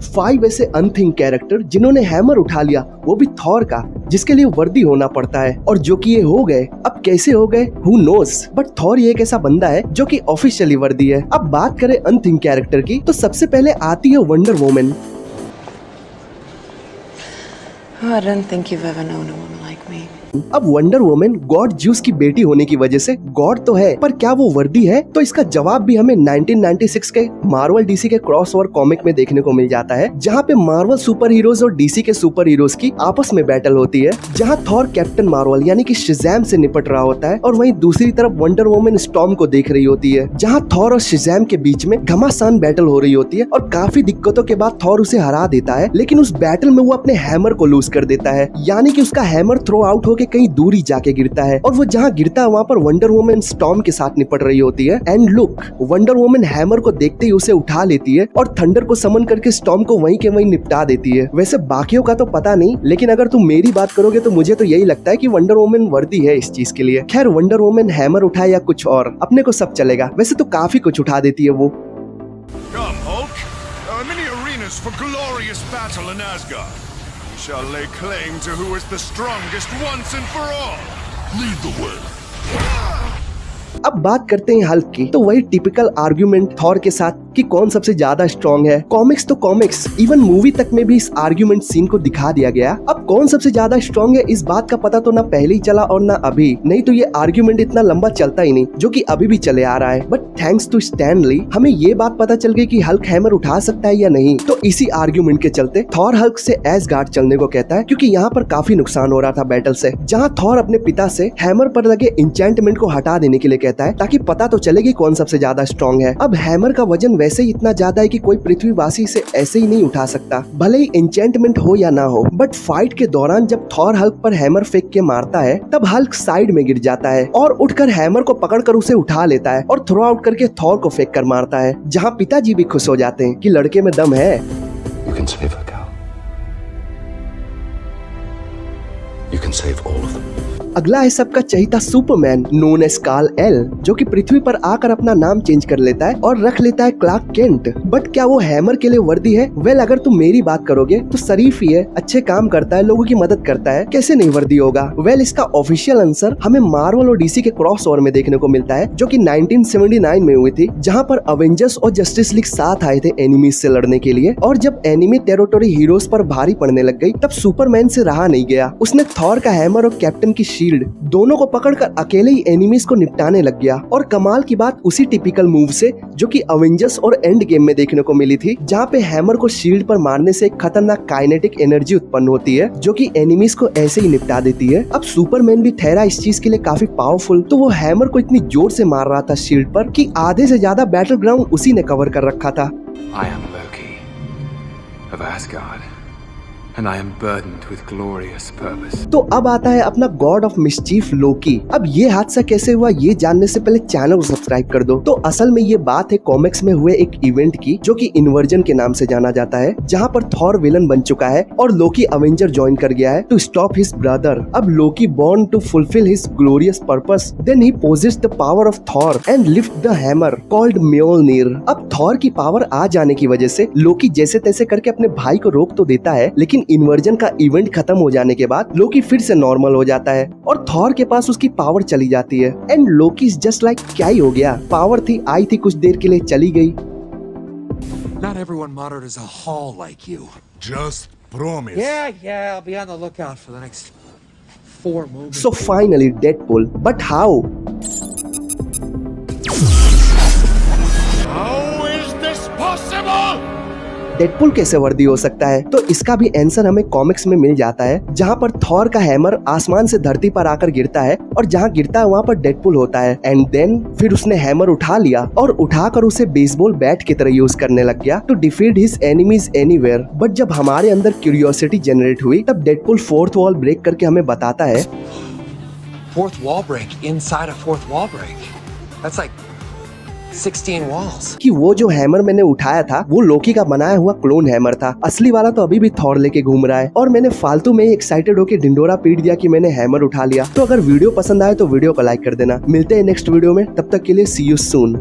5 ऐसे अनथिंक कैरेक्टर जिन्होंने हैमर उठा लिया, वो भी थॉर का, जिसके लिए वर्दी होना पड़ता है, और जो कि ये हो गए। अब कैसे हो गए, हु नोस, बट थॉर ये एक ऐसा बंदा है जो कि ऑफिशियली वर्दी है। अब बात करें अनथिंक कैरेक्टर की, तो सबसे पहले आती है wonder woman. I don't think you've ever known a woman like me. अब वंडर वुमन गॉड ज्यूस की बेटी होने की वजह से गॉड तो है, पर क्या वो वर्दी है? तो इसका जवाब भी हमें 1996 के मार्वल डीसी के क्रॉसओवर कॉमिक में देखने को मिल जाता है, जहाँ पे मार्वल सुपर हीरोज और डीसी के सुपर हीरोज की आपस में बैटल होती है, जहाँ थॉर कैप्टन मार्वल यानी कि शज़ैम से निपट रहा होता है, और वहीं दूसरी तरफ वंडर वुमन स्टॉर्म को देख रही होती है, जहाँ थॉर और शज़ैम के बीच में घमासान बैटल हो रही होती है, और काफी दिक्कतों के बाद थॉर उसे हरा देता है, लेकिन उस बैटल में वो अपने हैमर को लूज कर देता है, यानी कि उसका हैमर थ्रो आउट होके कहीं दूरी जाके गिरता है, और वो जहाँ गिरता है वहाँ पर वंडर वुमन स्टॉर्म के साथ निपट रही होती है। And look, wonder woman hammer को देखते ही उसे उठा लेती है और थंडर को समन करके स्टॉर्म को वहीं के वहीं निपटा देती है। वैसे बाकियों का तो पता नहीं, लेकिन अगर तुम मेरी बात करोगे तो मुझे तो यही लगता है कि वंडर वुमन वर्दी है इस चीज के लिए। खैर, वंडर वुमन हैमर उठाए या कुछ और, अपने को सब चलेगा। वैसे तो काफी कुछ उठा देती है वो। Shall lay claim to who is the strongest once and for all. Lead the way. अब बात करते हैं हल्क की, तो वही टिपिकल आर्ग्यूमेंट थॉर के साथ कि कौन सबसे ज्यादा स्ट्रॉन्ग है। कॉमिक्स तो कॉमिक्स, इवन मूवी तक में भी इस आर्ग्यूमेंट सीन को दिखा दिया गया। अब कौन सबसे ज्यादा स्ट्रॉन्ग है इस बात का पता तो ना पहले ही चला और ना अभी, नहीं तो ये आर्ग्यूमेंट इतना लंबा चलता ही नहीं, जो कि अभी भी चले आ रहा है। But thanks to Stan Lee हमें ये बात पता चल गई कि हल्क हैमर उठा सकता है या नहीं। तो इसी आर्ग्यूमेंट के चलते थॉर हल्क से एसगार्ड चलने को कहता है, क्योंकि यहाँ पर काफी नुकसान हो रहा था बैटल से, जहाँ थॉर अपने पिता से हैमर पर लगे इंचेंटमेंट को हटा देने के लिए कहता है, ताकि पता तो चले कि कौन सबसे ज्यादा स्ट्रॉन्ग है। अब हैमर का वजन वैसे ही इतना ज्यादा है कि कोई पृथ्वीवासी से ऐसे ही नहीं उठा सकता, भले ही एन्चेंटमेंट हो या ना हो। बट फाइट के दौरान जब थॉर हल्क पर हैमर फेंक के मारता है, तब हल्क साइड में गिर जाता है और उठकर हैमर को पकड़कर उसे उठा लेता है और थ्रो आउट करके थॉर को फेंक कर मारता है, जहाँ पिताजी भी खुश हो जाते हैं कि लड़के में दम है। You can save her, Cal. You can save all of them. अगला है सबका चहीता superman known as Kal El, जो कि पृथ्वी पर आकर अपना नाम चेंज कर लेता है और रख लेता है क्लार्क केंट। बट क्या वो हैमर के लिए वर्दी है? वेल, अगर तुम मेरी बात करोगे तो शरीफ ही है, अच्छे काम करता है, लोगों की मदद करता है, कैसे नहीं वर्दी होगा? वेल, इसका ऑफिशियल आंसर हमें मार्वल और डीसी के क्रॉसओवर में देखने को मिलता है, जो कि 1979 में हुई थी, जहाँ पर अवेंजर्स और जस्टिस लीग साथ आए थे एनिमीज से लड़ने के लिए। और जब एनिमी टेरिटोरी हीरोज पर भारी पड़ने लग गई, तब सुपरमैन से रहा नहीं गया, उसने थॉर का हैमर और कैप्टन की दोनों को पकड़कर अकेले ही एनिमीज को निपटाने लग गया। और कमाल की बात उसी टिपिकल मूव से जो कि अवेंजर्स और एंड गेम में देखने को मिली थी, जहाँ पे हैमर को शील्ड पर मारने से एक खतरनाक काइनेटिक एनर्जी उत्पन्न होती है, जो कि एनिमीज को ऐसे ही निपटा देती है। अब सुपरमैन भी ठहरा इस चीज के लिए काफी पावरफुल, तो वो हैमर को इतनी जोर से मार रहा था शील्ड पर कि आधे से ज्यादा बैटल ग्राउंड उसी ने कवर कर रखा था। I am Loki of Asgard. And I am burdened with glorious purpose. तो अब आता है अपना गॉड ऑफ मिस्चीफ लोकी। अब ये हादसा कैसे हुआ ये जानने से पहले चैनल को सब्सक्राइब कर दो। तो असल में ये बात है कॉमिक्स में हुए एक इवेंट की, जो कि इन्वर्जन के नाम से जाना जाता है, जहाँ पर थॉर विलन बन चुका है और लोकी अवेंजर ज्वाइन कर गया है टू स्टॉप हिज ब्रदर। अब Loki born to fulfill his glorious purpose, then he possesses the power of Thor and lift the hammer called Mjolnir. अब थॉर की पावर आ जाने की वजह से लोकी जैसे तैसे करके अपने भाई को रोक तो देता है, लेकिन इन्वर्जन का इवेंट खत्म हो जाने के बाद लोकी फिर से नॉर्मल हो जाता है और थॉर के पास उसकी पावर चली जाती है। And Loki is just like, क्या ही हो गया, पावर थी, आई थी, कुछ देर के लिए चली गई। Not everyone modern is a hall like you. Just promise. Yeah, I'll be on the lookout for the next 4 movies. So finally Deadpool, but how? How is this possible? Deadpool कैसे वर्दी हो सकता है? तो इसका भी आंसर हमें comics में मिल जाता है, जहाँ पर थॉर का हैमर आसमान से धरती पर आकर गिरता है और जहाँ गिरता है वहाँ पर डेडपुल होता है। एंड देन फिर उसने हैमर उठा लिया और उठाकर उसे बेसबॉल बैट की तरह यूज करने लग गया to defeat his enemies anywhere. But जब हमारे अंदर क्यूरियोसिटी जनरेट हुई, तब डेडपुल फोर्थ वॉल ब्रेक करके हमें बताता है, Fourth wall break inside a fourth wall break. That's like 16 walls. कि वो जो हैमर मैंने उठाया था वो लोकी का बनाया हुआ क्लोन हैमर था, असली वाला तो अभी भी थॉर लेके घूम रहा है। और मैंने फालतू में एक्साइटेड होकर ढिंडोरा पीट दिया कि मैंने हैमर उठा लिया। तो अगर वीडियो पसंद आए तो वीडियो को लाइक कर देना। मिलते हैं नेक्स्ट वीडियो में, तब तक के लिए सी यू सून।